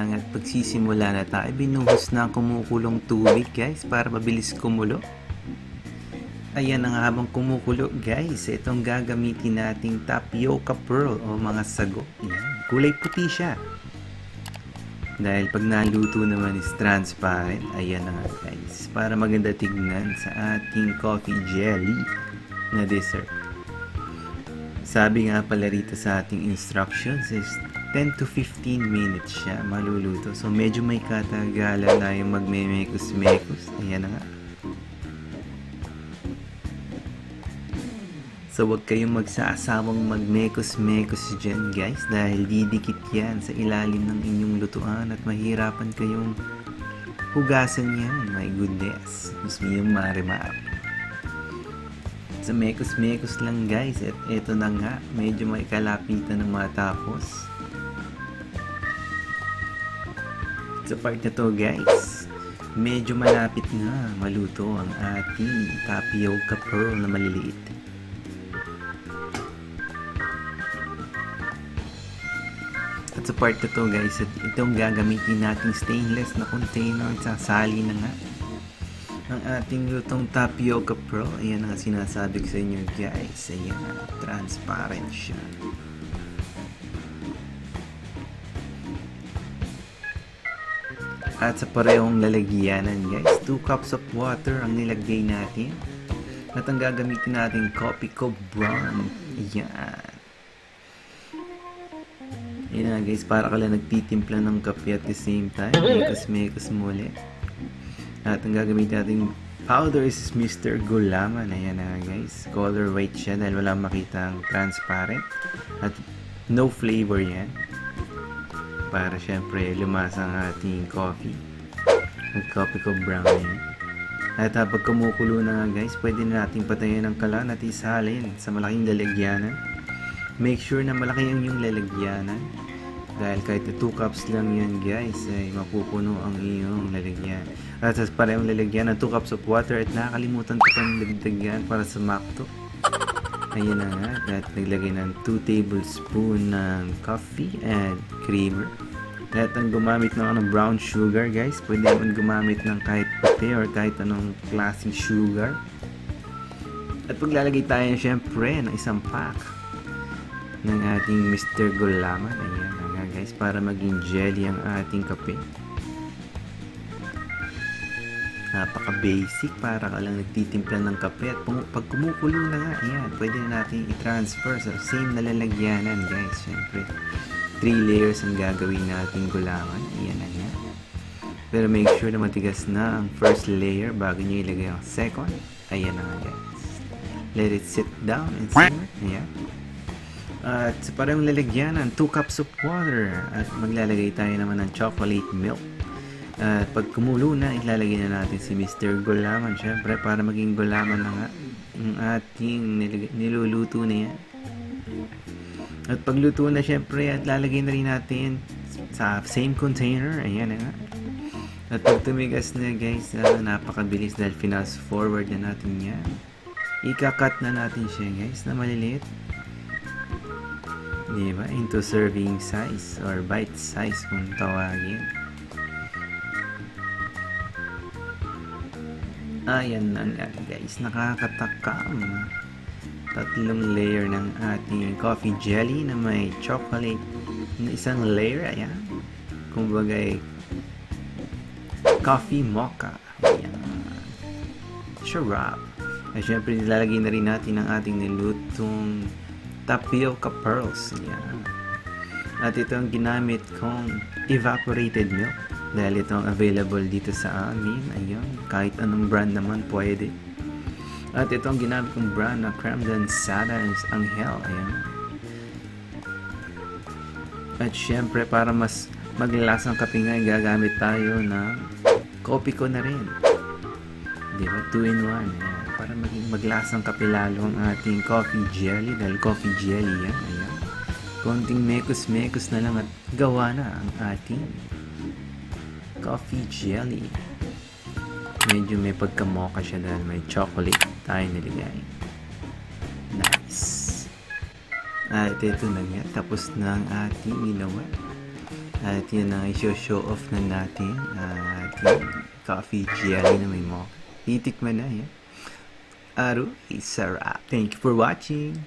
na nga, pagsisimula na tayo. Binuhos na ang kumukulong tubig guys para mabilis kumulo. Ayan ang habang kumukulo guys, itong gagamitin nating tapioca pearl o mga sago. Ayan. Kulay puti siya. Dahil pag naluto naman is transparent. Ayan na nga guys, para maganda tignan sa ating coffee jelly na dessert. Sabi nga pala rito sa ating instructions is 10 to 15 minutes siya maluluto. So medyo may katagalan na yung magme-mekos-mekos. Ayan na nga. So wag kayong magsasawang magmekos-mekos dyan guys, dahil didikit yan sa ilalim ng inyong lutuan at mahirapan kayong hugasan yan. My goodness. Gusto nyo yung marimar. Sa mekos-mekos lang guys, at eto na nga, medyo may kalapitan ng matapos. Sa part na to guys, medyo malapit na maluto ang ating tapioca pearl na maliliit. At sa part na to guys, itong gagamitin nating stainless na container, sasali na nga ang ating lutong tapioca pearl. Ayan ang sinasabi ko sa inyo guys. Ayan, transparent siya. At sa parehong lalagyanan guys, 2 cups of water ang nilagay natin. At ang gagamitin natin coffee co brown. Ayan. Ayan na guys, para ka lang nagtitimpla ng kape at the same time. Mekos-mekos muli. At ang gagamitin natin powder is Mr. Gulaman. Ayan na guys, color white siya dahil wala makitang transparent. At no flavor yan. Para syempre lumasa ang ating coffee. Ang coffee ko brown yan. At pag kumukulo na nga guys, pwede na natin patayin ang kalan at isalin sa malaking lalagyanan. Make sure na malaki yung lalagyanan. Dahil kahit 2 cups lang yan guys, ay mapupuno ang iyong lalagyan. At sa parehong lalagyan ng 2 cups of water at nakakalimutan ko pang dagdagan para sa makto. Ayan na nga, at naglagay ng 2 tablespoon ng coffee and creamer. At ang gumamit ng brown sugar guys, pwede naman gumamit ng kahit puti or kahit anong klaseng sugar. At paglalagay tayo syempre ng isang pack ng ating Mr. Gulaman. Ayan na nga guys, para maging jelly ang ating kape. Napaka-basic, para ka lang nagtitimpla ng kape. At pag kumukulo na nga, ayan, pwede na natin i-transfer sa same na lalagyanan guys. Siyempre, 3 layers ang gagawin nating gulaman. Ayan na nga. Pero make sure na matigas na ang first layer bago nyo ilagay ang second. Ayan na nga guys. Let it sit down and simmer. Ayan. At sa parang lalagyanan, 2 cups of water. At maglalagay tayo naman ng chocolate milk. At pag kumulo na, ilalagay na natin si Mr. Gulaman. Syempre, para maging gulaman na nga ang ating niluluto na yan. At pagluto na, syempre, at lalagay na rin natin sa same container. Ayan na nga. At pag tumigas na guys, napakabilis dahil fast forward na natin yan. Ika-cut na natin siya guys na maliliit. Diba? Into serving size or bite size kung tawagin. Ayan na nga guys, nakakatakam. 3 layer ng ating coffee jelly na may chocolate na isang layer. Ayan, kumbaga coffee mocha. Ayan, syrup. At syempre nilalagay na rin natin ang ating nilutong tapioca pearls. Ayan. At ito ang ginamit kong evaporated milk dahil ito ang available dito sa amin. Ayun, kahit anong brand naman pwede. At ito ang ginamit kong brand na Creme Densada Angel. Ayan. At syempre, para mas maglalasang kape nga, gagamit tayo ng coffee ko na rin. Diba? 2 in 1. Ayan. Para maging maglasang kape lalo ang ating coffee jelly. Dahil coffee jelly yan. Ayan. Konting mekos-mekos na lang at gawa na ang ating coffee jelly. Medyo may pagka-mocha siya dahil may chocolate tayo niligay. Nice. At ito na nga, tapos na ang ating ginawa. At yun na, i-show off na natin. At yung coffee jelly na may mocha. Titikman na yan. Aru, sarap. Thank you for watching.